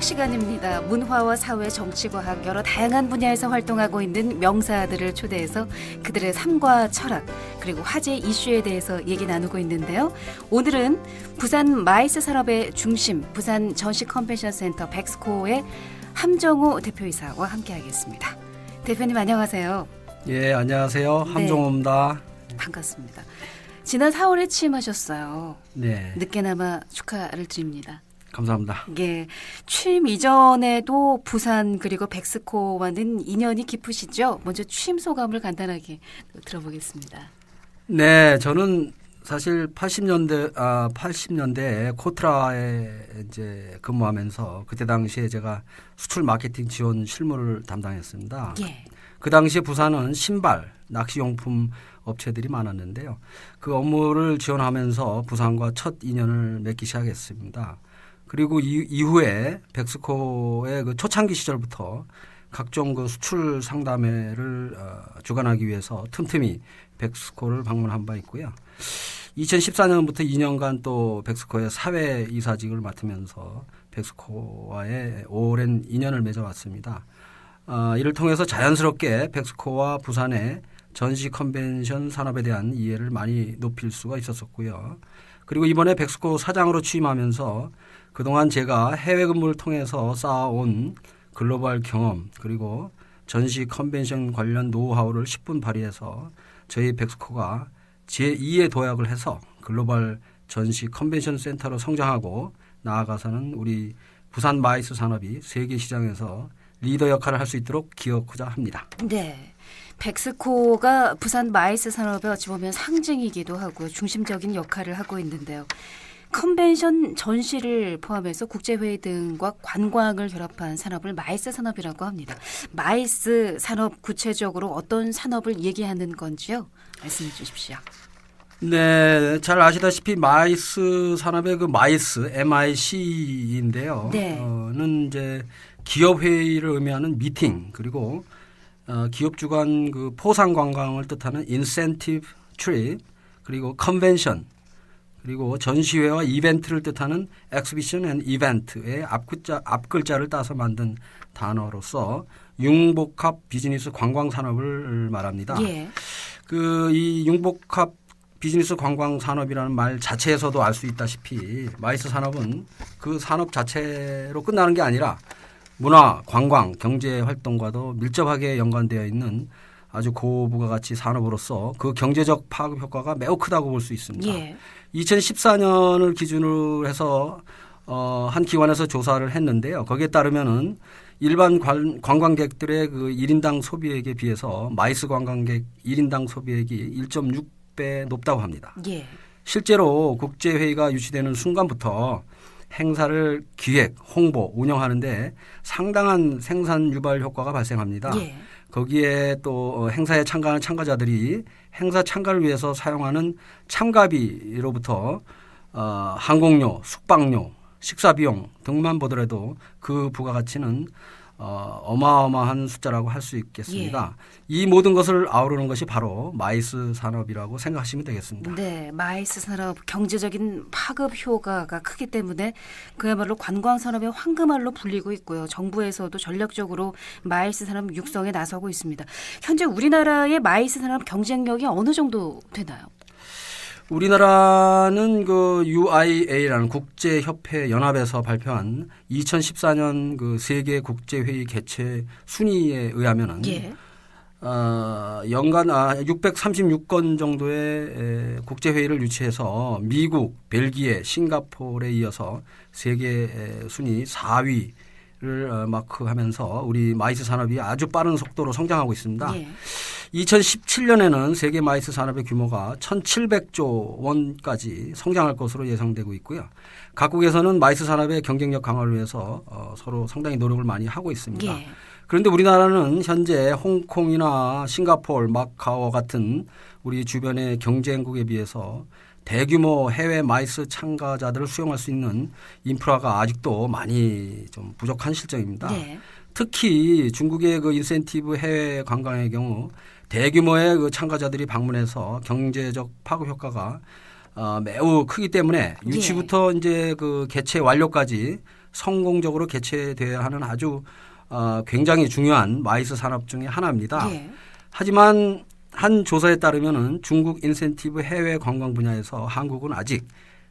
시간입니다. 문화와 사회, 정치, 과학 여러 다양한 분야에서 활동하고 있는 명사들을 초대해서 그들의 삶과 철학 그리고 화제 이슈에 대해서 얘기 나누고 있는데요. 오늘은 부산 마이스 산업의 중심 부산 전시 컨벤션 센터 백스코의 함정호 대표이사와 함께하겠습니다. 대표님 안녕하세요. 예, 안녕하세요. 함정호입니다. 반갑습니다. 지난 4월에 취임하셨어요. 네. 늦게나마 축하를 드립니다. 감사합니다. 예, 취임 이전에도 부산 그리고 백스코와는 인연이 깊으시죠? 먼저 취임 소감을 간단하게 들어보겠습니다. 네, 저는 사실 80년대에 코트라에 이제 근무하면서 그때 당시에 제가 수출 마케팅 지원 실무를 담당했습니다. 예. 그 당시에 부산은 신발, 낚시용품 업체들이 많았는데요. 그 업무를 지원하면서 부산과 첫 인연을 맺기 시작했습니다. 그리고 이후에 백스코의 그 초창기 시절부터 각종 그 수출 상담회를 주관하기 위해서 틈틈이 백스코를 방문한 바 있고요. 2014년부터 2년간 또 백스코의 사회 이사직을 맡으면서 백스코와의 오랜 인연을 맺어왔습니다. 이를 통해서 자연스럽게 백스코와 부산의 전시 컨벤션 산업에 대한 이해를 많이 높일 수가 있었었고요. 그리고 이번에 백스코 사장으로 취임하면서 그동안 제가 해외 근무를 통해서 쌓아온 글로벌 경험 그리고 전시 컨벤션 관련 노하우를 10분 발휘해서 저희 백스코가 제2의 도약을 해서 글로벌 전시 컨벤션 센터로 성장하고 나아가서는 우리 부산 마이스 산업이 세계 시장에서 리더 역할을 할 수 있도록 기여하고자 합니다. 네. 백스코가 부산 마이스 산업의 어찌 보면 상징이기도 하고 중심적인 역할을 하고 있는데요. 컨벤션 전시를 포함해서 국제회의 등과 관광을 결합한 산업을 마이스 산업이라고 합니다. 마이스 산업 구체적으로 어떤 산업을 얘기하는 건지요? 말씀해 주십시오. 네, 잘 아시다시피 마이스 산업의 그 마이스 MIC인데요. 네. 는 이제 기업 회의를 의미하는 미팅 그리고 기업 주관 그 포상 관광을 뜻하는 인센티브 트립 그리고 컨벤션 그리고 전시회와 이벤트를 뜻하는 엑스비션 앤 이벤트의 앞글자를 따서 만든 단어로서 융복합 비즈니스 관광 산업을 말합니다. 예. 이 융복합 비즈니스 관광 산업이라는 말 자체에서도 알 수 있다시피 마이스 산업은 그 산업 자체로 끝나는 게 아니라 문화, 관광, 경제 활동과도 밀접하게 연관되어 있는 아주 고부가가치 산업으로서 그 경제적 파급 효과가 매우 크다고 볼 수 있습니다. 예. 2014년을 기준으로 해서 한 기관에서 조사를 했는데요. 거기에 따르면은 일반 관광객들의 그 1인당 소비액에 비해서 마이스 관광객 1인당 소비액이 1.6배 높다고 합니다. 예. 실제로 국제회의가 유치되는 순간부터 행사를 기획, 홍보, 운영하는데 상당한 생산 유발 효과가 발생합니다. 예. 거기에 또 행사에 참가하는 참가자들이 행사 참가를 위해서 사용하는 참가비로부터 항공료, 숙박료, 식사비용 등만 보더라도 그 부가가치는 어마어마한 숫자라고 할 수 있겠습니다. 예. 이 모든 것을 아우르는 것이 바로 마이스 산업이라고 생각하시면 되겠습니다. 네, 마이스 산업 경제적인 파급 효과가 크기 때문에 그야말로 관광 산업의 황금알로 불리고 있고요. 정부에서도 전략적으로 마이스 산업 육성에 나서고 있습니다. 현재 우리나라의 마이스 산업 경쟁력이 어느 정도 되나요? 우리나라는 그 UIA라는 국제협회 연합에서 발표한 2014년 그 세계 국제회의 개최 순위에 의하면은 예. 연간 636건 정도의 국제회의를 유치해서 미국, 벨기에, 싱가포르에 이어서 세계 순위 4위를 마크하면서 우리 마이스 산업이 아주 빠른 속도로 성장하고 있습니다. 예. 2017년에는 세계 마이스 산업의 규모가 1,700조 원까지 성장할 것으로 예상되고 있고요. 각국에서는 마이스 산업의 경쟁력 강화를 위해서 서로 상당히 노력을 많이 하고 있습니다. 예. 그런데 우리나라는 현재 홍콩이나 싱가포르, 마카오 같은 우리 주변의 경쟁국에 비해서 대규모 해외 마이스 참가자들을 수용할 수 있는 인프라가 아직도 많이 좀 부족한 실정입니다. 네. 특히 중국의 그 인센티브 해외 관광의 경우 대규모의 그 참가자들이 방문해서 경제적 파급 효과가 매우 크기 때문에 유치부터 이제 그 개최 완료까지 성공적으로 개최돼야 하는 아주 굉장히 중요한 마이스 산업 중의 하나입니다. 예. 하지만 한 조사에 따르면은 중국 인센티브 해외 관광 분야에서 한국은 아직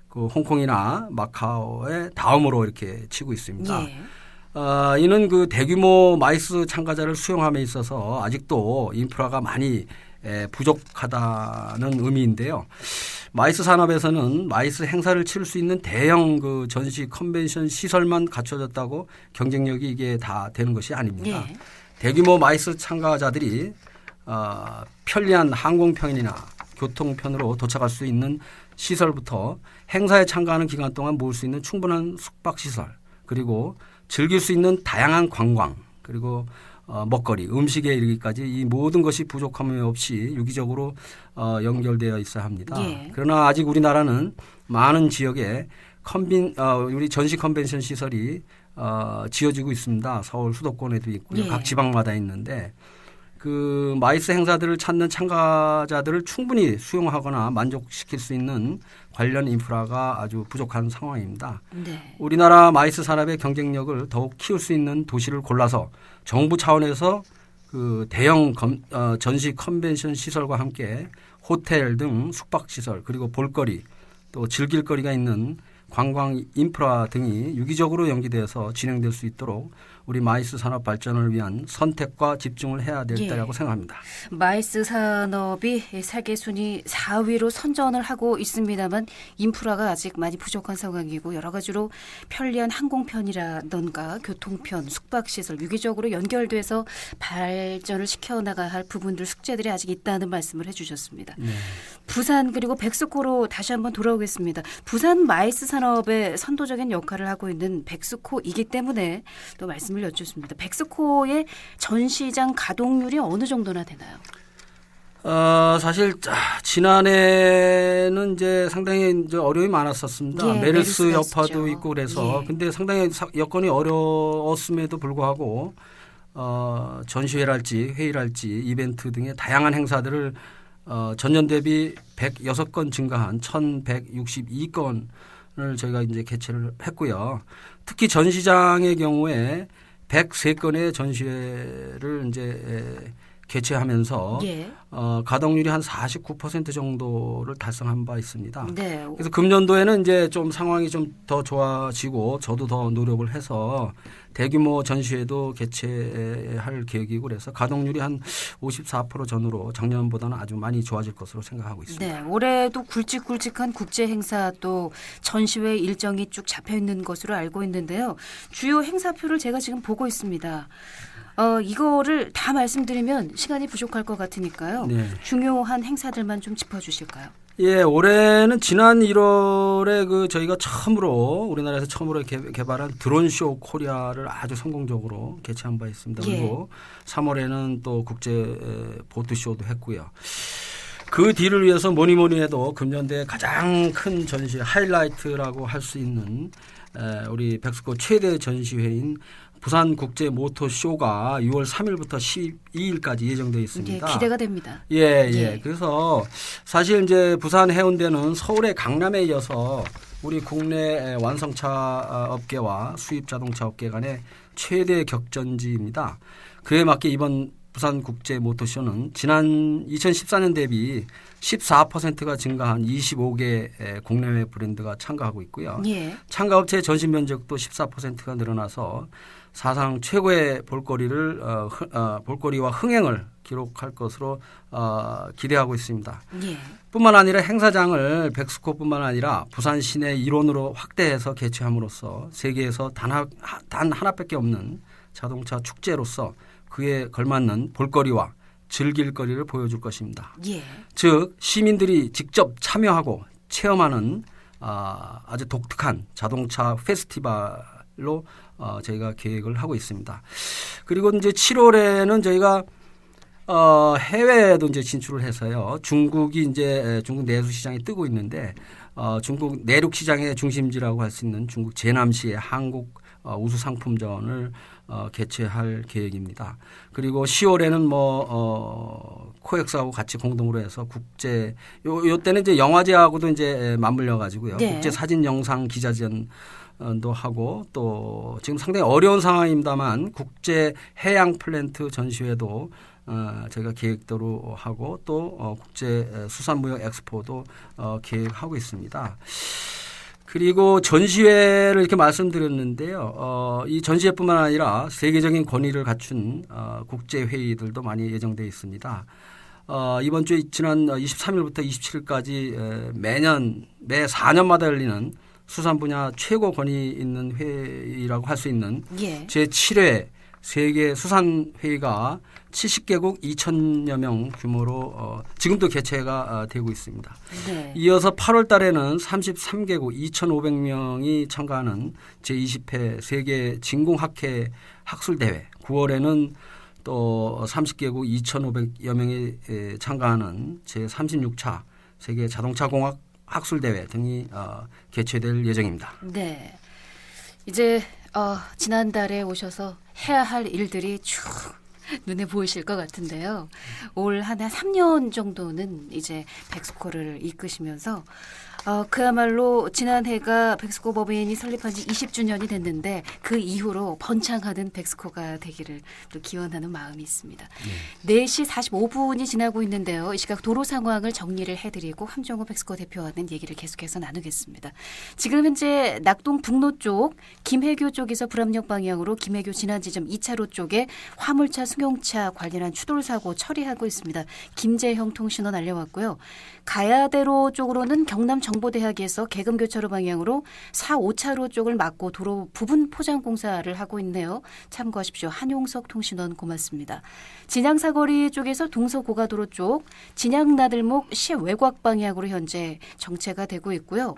그 홍콩이나 마카오의 다음으로 이렇게 치고 있습니다. 예. 이는 그 대규모 마이스 참가자를 수용함에 있어서 아직도 인프라가 많이 부족하다는 의미인데요. 마이스 산업에서는 마이스 행사를 치를 수 있는 대형 그 전시 컨벤션 시설만 갖춰졌다고 경쟁력이 이게 다 되는 것이 아닙니다. 예. 대규모 마이스 참가자들이 편리한 항공편이나 교통편으로 도착할 수 있는 시설부터 행사에 참가하는 기간 동안 모을 수 있는 충분한 숙박시설 그리고 즐길 수 있는 다양한 관광 그리고 먹거리, 음식에 이르기까지 이 모든 것이 부족함이 없이 유기적으로 연결되어 있어야 합니다. 예. 그러나 아직 우리나라는 많은 지역에 우리 전시 컨벤션 시설이 지어지고 있습니다. 서울 수도권에도 있고요. 예. 각 지방마다 있는데 그 마이스 행사들을 찾는 참가자들을 충분히 수용하거나 만족시킬 수 있는 관련 인프라가 아주 부족한 상황입니다. 네. 우리나라 마이스 산업의 경쟁력을 더욱 키울 수 있는 도시를 골라서 정부 차원에서 그 대형 전시 컨벤션 시설과 함께 호텔 등 숙박 시설 그리고 볼거리 또 즐길거리가 있는 관광 인프라 등이 유기적으로 연기되어서 진행될 수 있도록 우리 마이스 산업 발전을 위한 선택과 집중을 해야 될 예. 때라고 생각합니다. 마이스 산업이 세계 순위 4위로 선전을 하고 있습니다만 인프라가 아직 많이 부족한 상황이고 여러 가지로 편리한 항공편이라던가 교통편, 숙박시설 유기적으로 연결돼서 발전을 시켜나가야 할 부분들 숙제들이 아직 있다는 말씀을 해주셨습니다. 네. 부산 그리고 백스코로 다시 한번 돌아오겠습니다. 부산 마이스 산업의 선도적인 역할을 하고 있는 백스코이기 때문에 또 말씀을 여쭙습니다. 백스코의 전시장 가동률이 어느 정도나 되나요? 사실 지난해는 이제 상당히 이제 어려움이 많았었습니다. 예, 메르스 메르스가 여파도 있었죠. 있고 그래서 예. 근데 상당히 여건이 어려웠음에도 불구하고 전시회랄지 회의랄지 이벤트 등의 다양한 행사들을 전년 대비 106건 증가한 1,162건을 저희가 이제 개최를 했고요. 특히 전시장의 경우에 103건의 전시회를 이제 개최하면서 예. 가동률이 한 49% 정도를 달성한 바 있습니다. 네. 그래서 금년도에는 이제 좀 상황이 좀 더 좋아지고 저도 더 노력을 해서 대규모 전시회도 개최할 계획이고 그래서 가동률이 한 54% 전후로 작년보다는 아주 많이 좋아질 것으로 생각하고 있습니다. 네, 올해도 굵직굵직한 국제 행사 또 전시회 일정이 쭉 잡혀 있는 것으로 알고 있는데요. 주요 행사표를 제가 지금 보고 있습니다. 이거를 다 말씀드리면 시간이 부족할 것 같으니까요. 네. 중요한 행사들만 좀 짚어주실까요? 예, 올해는 지난 1월에 그 저희가 우리나라에서 처음으로 개발한 드론쇼 코리아를 아주 성공적으로 개최한 바 있습니다. 예. 그리고 3월에는 또 국제 보트쇼도 했고요. 그 뒤를 위해서 뭐니 해도 금년도에 가장 큰 전시 하이라이트라고 할 수 있는 우리 백스코 최대 전시회인 부산 국제 모터 쇼가 6월 3일부터 12일까지 예정되어 있습니다. 네, 기대가 됩니다. 예. 예. 그래서 사실 이제 부산 해운대는 서울의 강남에 이어서 우리 국내 완성차 업계와 수입 자동차 업계 간의 최대 격전지입니다. 그에 맞게 이번 부산 국제 모터쇼는 지난 2014년 대비 14%가 증가한 25개 국내외 브랜드가 참가하고 있고요. 예. 참가업체 전시 면적도 14%가 늘어나서 사상 최고의 볼거리와 흥행을 기록할 것으로 기대하고 있습니다. 예. 뿐만 아니라 행사장을 백스코뿐만 아니라 부산 시내 일원으로 확대해서 개최함으로써 세계에서 단 하나밖에 없는 자동차 축제로서 그에 걸맞는 볼거리와 즐길거리를 보여줄 것입니다. 예. 즉 시민들이 직접 참여하고 체험하는 아주 독특한 자동차 페스티벌로 저희가 계획을 하고 있습니다. 그리고 이제 7월에는 저희가 해외에도 이제 진출을 해서요. 중국 내수 시장이 뜨고 있는데 중국 내륙 시장의 중심지라고 할 수 있는 중국 제남시의 한국 우수 상품전을 개최할 계획입니다. 그리고 10월에는 코엑스하고 같이 공동으로 해서 요 때는 이제 영화제하고도 이제 맞물려 가지고요. 네. 국제 사진 영상 기자전 도 하고 또 지금 상당히 어려운 상황입니다만 국제 해양 플랜트 전시회도 저희가 계획대로 하고 또 국제 수산무역 엑스포도 계획하고 있습니다. 그리고 전시회를 이렇게 말씀드렸는데요. 이 전시회뿐만 아니라 세계적인 권위를 갖춘 국제 회의들도 많이 예정되어 있습니다. 이번 주에 지난 23일부터 27일까지 매 4년마다 열리는 수산 분야 최고 권위 있는 회의라고 할 수 있는 예. 제7회 세계 수산 회의가 70개국 2천여 명 규모로 지금도 개최가 되고 있습니다. 네. 이어서 8월 달에는 33개국 2,500명이 참가하는 제20회 세계 진공학회 학술대회, 9월에는 또 30개국 2,500여 명이 참가하는 제36차 세계 자동차공학 학술대회 등이 개최될 예정입니다. 네. 이제 지난달에 오셔서 해야 할 일들이 쭉 눈에 보이실 것 같은데요. 올 한 해 3년 정도는 이제 백스코를 이끄시면서 그야말로 지난해가 백스코 법인이 설립한 지 20주년이 됐는데 그 이후로 번창하는 백스코가 되기를 또 기원하는 마음이 있습니다. 4시 45분이 지나고 있는데요. 이 시각 도로 상황을 정리를 해드리고 함정호 백스코 대표와는 얘기를 계속해서 나누겠습니다. 지금 현재 낙동 북로 쪽 김해교 쪽에서 불압력 방향으로 김해교 진안지점 2차로 쪽에 화물차 승용차 관련한 추돌 사고 처리하고 있습니다. 김재형 통신원 알려왔고요. 가야대로 쪽으로는 경남 정보대학에서 계금교차로 방향으로 4, 5차로 쪽을 막고 도로 부분 포장 공사를 하고 있네요. 참고하십시오. 한용석 통신원 고맙습니다. 진양사거리 쪽에서 동서고가도로 쪽 진양나들목 시외곽 방향으로 현재 정체가 되고 있고요.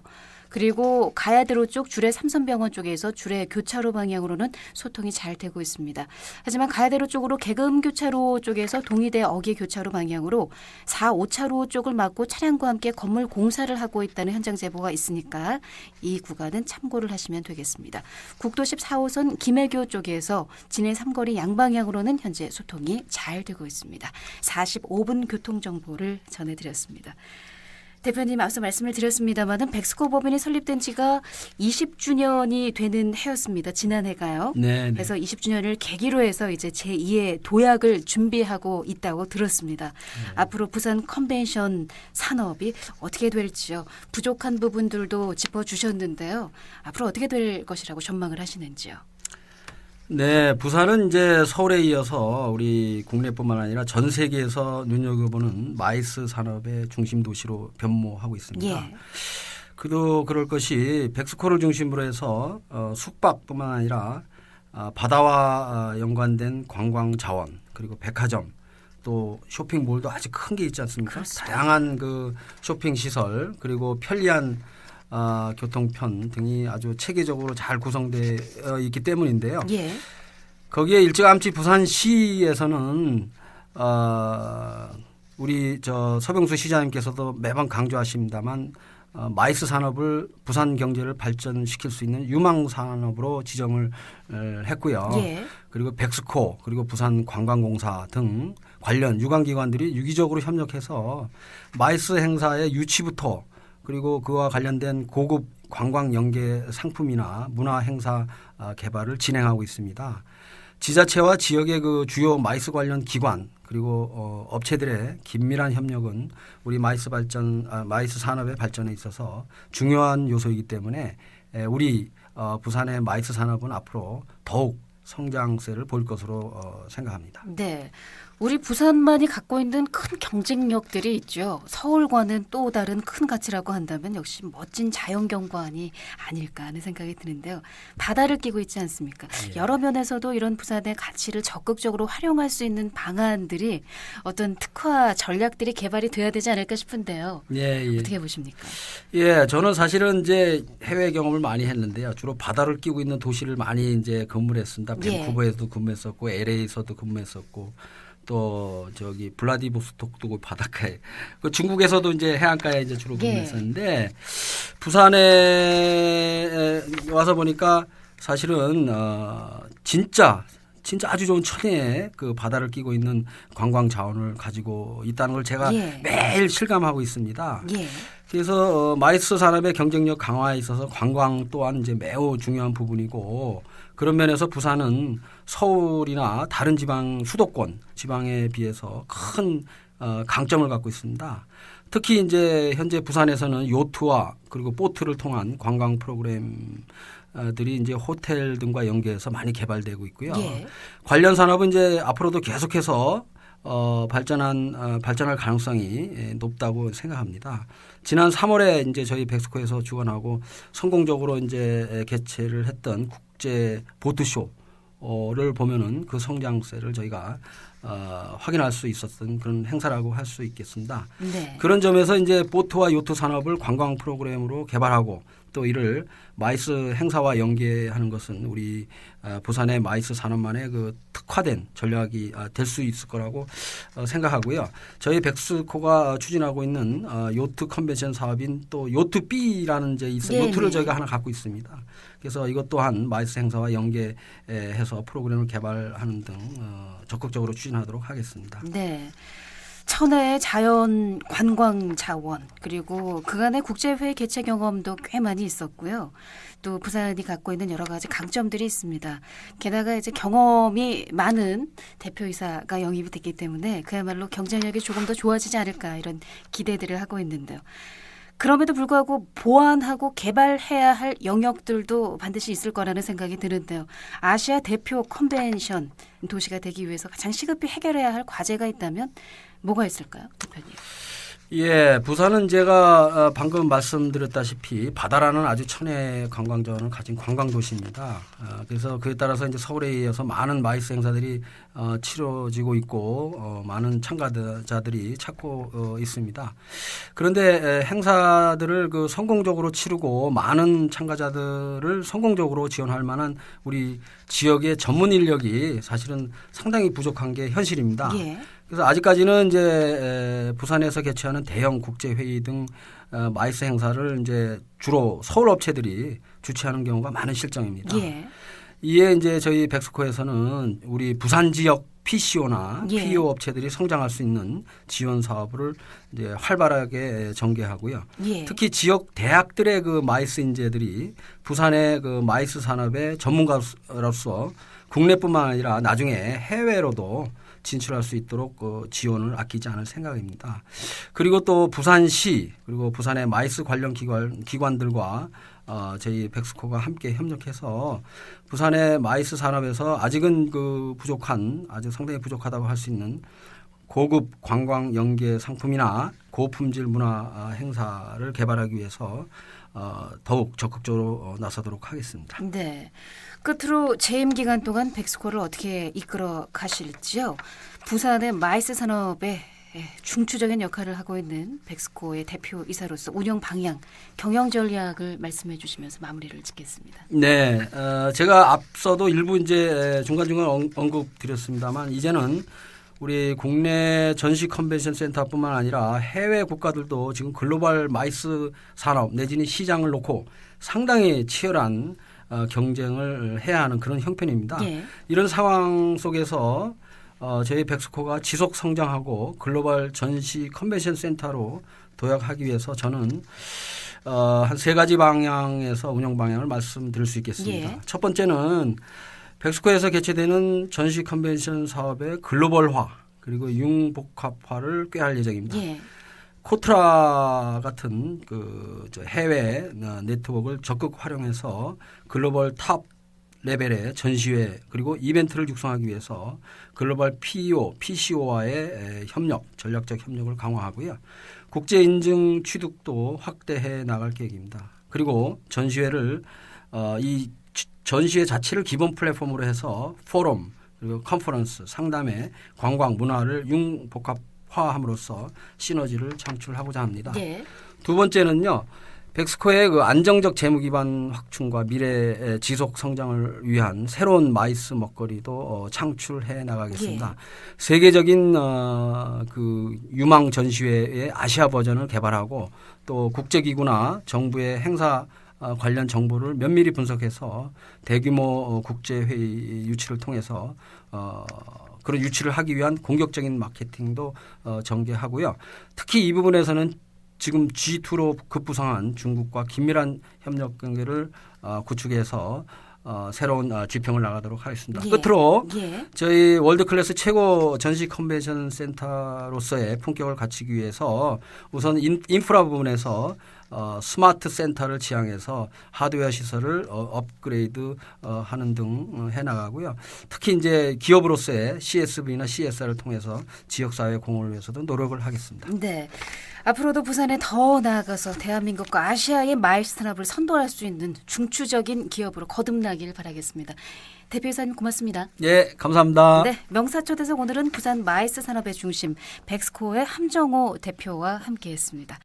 그리고 가야대로 쪽 주례 삼선병원 쪽에서 주례 교차로 방향으로는 소통이 잘 되고 있습니다. 하지만 가야대로 쪽으로 계금교차로 쪽에서 동의대 어기 교차로 방향으로 4, 5차로 쪽을 막고 차량과 함께 건물 공사를 하고 있다는 현장 제보가 있으니까 이 구간은 참고를 하시면 되겠습니다. 국도 14호선 김해교 쪽에서 진해 삼거리 양방향으로는 현재 소통이 잘 되고 있습니다. 45분 교통정보를 전해드렸습니다. 대표님 앞서 말씀을 드렸습니다마는 백스코 법인이 설립된 지가 20주년이 되는 해였습니다. 지난해가요. 네. 그래서 20주년을 계기로 해서 이제 제2의 도약을 준비하고 있다고 들었습니다. 앞으로 부산 컨벤션 산업이 어떻게 될지요. 부족한 부분들도 짚어주셨는데요. 앞으로 어떻게 될 것이라고 전망을 하시는지요. 네, 부산은 이제 서울에 이어서 우리 국내뿐만 아니라 전 세계에서 눈여겨보는 마이스 산업의 중심 도시로 변모하고 있습니다. 예. 그도 그럴 것이 백스코를 중심으로 해서 숙박뿐만 아니라 바다와 연관된 관광 자원 그리고 백화점 또 쇼핑몰도 아주 큰 게 있지 않습니까? 그렇습니다. 다양한 그 쇼핑 시설 그리고 편리한 교통편 등이 아주 체계적으로 잘 구성되어 있기 때문인데요. 예. 거기에 일찌감치 부산시에서는 우리 서병수 시장님께서도 매번 강조하십니다만 마이스 산업을 부산 경제를 발전시킬 수 있는 유망 산업으로 지정을 했고요. 예. 그리고 백스코 그리고 부산관광공사 등 관련 유관기관들이 유기적으로 협력해서 마이스 행사의 유치부터 그리고 그와 관련된 고급 관광 연계 상품이나 문화 행사 개발을 진행하고 있습니다. 지자체와 지역의 그 주요 마이스 관련 기관 그리고 업체들의 긴밀한 협력은 우리 마이스 산업의 발전에 있어서 중요한 요소이기 때문에 우리 부산의 마이스 산업은 앞으로 더욱 성장세를 볼 것으로 생각합니다. 네. 우리 부산만이 갖고 있는 큰 경쟁력들이 있죠. 서울과는 또 다른 큰 가치라고 한다면 역시 멋진 자연경관이 아닐까 하는 생각이 드는데요. 바다를 끼고 있지 않습니까? 예. 여러 면에서도 이런 부산의 가치를 적극적으로 활용할 수 있는 방안들이 어떤 특화 전략들이 개발이 돼야 되지 않을까 싶은데요. 예. 어떻게 보십니까? 예, 저는 사실은 이제 해외 경험을 많이 했는데요. 주로 바다를 끼고 있는 도시를 많이 이제 근무를 했습니다. 예. 밴쿠버에서도 근무했었고, LA에서도 근무했었고, 또 블라디보스톡도 바닷가에, 그 중국에서도 이제 해안가에 이제 주로 근무했었는데, 부산에 와서 보니까 사실은 진짜 진짜 아주 좋은 천혜의 그 바다를 끼고 있는 관광 자원을 가지고 있다는 걸 제가 예. 매일 실감하고 있습니다. 예. 그래서 마이스 산업의 경쟁력 강화에 있어서 관광 또한 이제 매우 중요한 부분이고 그런 면에서 부산은 서울이나 다른 지방 수도권 지방에 비해서 큰 강점을 갖고 있습니다. 특히 이제 현재 부산에서는 요트와 그리고 보트를 통한 관광 프로그램들이 이제 호텔 등과 연계해서 많이 개발되고 있고요. 예. 관련 산업은 이제 앞으로도 계속해서 발전할 가능성이 높다고 생각합니다. 지난 3월에 이제 저희 백스코에서 주관하고 성공적으로 이제 개최를 했던 국제 보트쇼를 보면은 그 성장세를 저희가 확인할 수 있었던 그런 행사라고 할 수 있겠습니다. 네. 그런 점에서 이제 보트와 요트 산업을 관광 프로그램으로 개발하고 또 이를 마이스 행사와 연계하는 것은 우리 부산의 마이스 산업만의 그 특화된 전략이 될 수 있을 거라고 생각하고요. 저희 백스코가 추진하고 있는 요트 컨벤션 사업인 또 요트 B라는 이제 요트를 저희가 하나 갖고 있습니다. 그래서 이것 또한 마이스 행사와 연계해서 프로그램을 개발하는 등 적극적으로 추진하도록 하겠습니다. 네. 천혜의 자연 관광 자원 그리고 그간의 국제회의 개최 경험도 꽤 많이 있었고요. 또 부산이 갖고 있는 여러 가지 강점들이 있습니다. 게다가 이제 경험이 많은 대표이사가 영입이 됐기 때문에 그야말로 경쟁력이 조금 더 좋아지지 않을까 이런 기대들을 하고 있는데요. 그럼에도 불구하고 보완하고 개발해야 할 영역들도 반드시 있을 거라는 생각이 드는데요. 아시아 대표 컨벤션 도시가 되기 위해서 가장 시급히 해결해야 할 과제가 있다면 뭐가 있을까요, 대표님? 예, 부산은 제가 방금 말씀드렸다시피 바다라는 아주 천혜의 관광 자원을 가진 관광 도시입니다. 그래서 그에 따라서 이제 서울에 이어서 많은 마이스 행사들이 치러지고 있고 많은 참가자들이 찾고 있습니다. 그런데 행사들을 그 성공적으로 치르고 많은 참가자들을 성공적으로 지원할 만한 우리 지역의 전문 인력이 사실은 상당히 부족한 게 현실입니다. 예. 그래서 아직까지는 이제 부산에서 개최하는 대형 국제 회의 등 마이스 행사를 이제 주로 서울 업체들이 주최하는 경우가 많은 실정입니다. 예. 이에 이제 저희 백스코에서는 우리 부산 지역 PCO나 예. PO 업체들이 성장할 수 있는 지원 사업을 이제 활발하게 전개하고요. 예. 특히 지역 대학들의 그 마이스 인재들이 부산의 그 마이스 산업의 전문가로서 국내뿐만 아니라 나중에 해외로도 진출할 수 있도록 지원을 아끼지 않을 생각입니다. 그리고 또 부산시 그리고 부산의 마이스 관련 기관들과 저희 백스코가 함께 협력해서 부산의 마이스 산업에서 아직은 그 아주 상당히 부족하다고 할 수 있는 고급 관광 연계 상품이나 고품질 문화 행사를 개발하기 위해서 더욱 적극적으로 나서도록 하겠습니다. 네. 끝으로 재임 기간 동안 백스코를 어떻게 이끌어 가실지요? 부산의 마이스 산업의 중추적인 역할을 하고 있는 백스코의 대표이사로서 운영 방향, 경영 전략을 말씀해 주시면서 마무리를 짓겠습니다. 네, 제가 앞서도 일부 이제 중간중간 언급드렸습니다만 이제는 우리 국내 전시 컨벤션 센터뿐만 아니라 해외 국가들도 지금 글로벌 마이스 산업 내지는 시장을 놓고 상당히 치열한 경쟁을 해야 하는 그런 형편입니다. 예. 이런 이런 상황 속에서 저희 백스코가 지속 성장하고 글로벌 전시 컨벤션 센터로 도약하기 위해서 저는 한 세 가지 방향에서 운영 방향을 말씀드릴 수 있겠습니다. 예. 첫 번째는 백스코에서 개최되는 전시 컨벤션 사업의 글로벌화 그리고 융복합화를 꾀할 예정입니다. 예. 코트라 같은 저 해외 네트워크를 적극 활용해서 글로벌 탑 레벨의 전시회 그리고 이벤트를 육성하기 위해서 글로벌 PEO, PCO와의 전략적 협력을 강화하고요. 국제 인증 취득도 확대해 나갈 계획입니다. 그리고 전시회를 이 전시회 자체를 기본 플랫폼으로 해서 포럼 그리고 컨퍼런스, 상담회, 관광, 문화를 융복합화함으로써 시너지를 창출하고자 합니다. 예. 두 번째는요. 백스코의 그 안정적 재무 기반 확충과 미래 지속 성장을 위한 새로운 마이스 먹거리도 창출해 나가겠습니다. 예. 세계적인 그 유망 전시회의 아시아 버전을 개발하고 또 국제기구나 정부의 행사 관련 정보를 면밀히 분석해서 대규모 국제회의 유치를 통해서 그런 유치를 하기 위한 공격적인 마케팅도 전개하고요. 특히 이 부분에서는 지금 G2로 급부상한 중국과 긴밀한 협력 관계를 구축해서 새로운 지평을 나가도록 하겠습니다. 예. 끝으로 예. 저희 월드클래스 최고 전시 컨벤션 센터로서의 품격을 갖추기 위해서 우선 인프라 부분에서 스마트 센터를 지향해서 하드웨어 시설을 업그레이드 하는 등 해나가고요. 특히 이제 기업으로서의 CSV나 CSR을 통해서 지역사회 공헌을 위해서도 노력을 하겠습니다. 네. 앞으로도 부산에 더 나아가서 대한민국과 아시아의 마일 스타트업을 선도할 수 있는 중추적인 기업으로 거듭나길 바라겠습니다. 대표이사님 고맙습니다. 예, 감사합니다. 네, 명사초대석 오늘은 부산 마이스 산업의 중심 백스코어의 함정호 대표와 함께했습니다.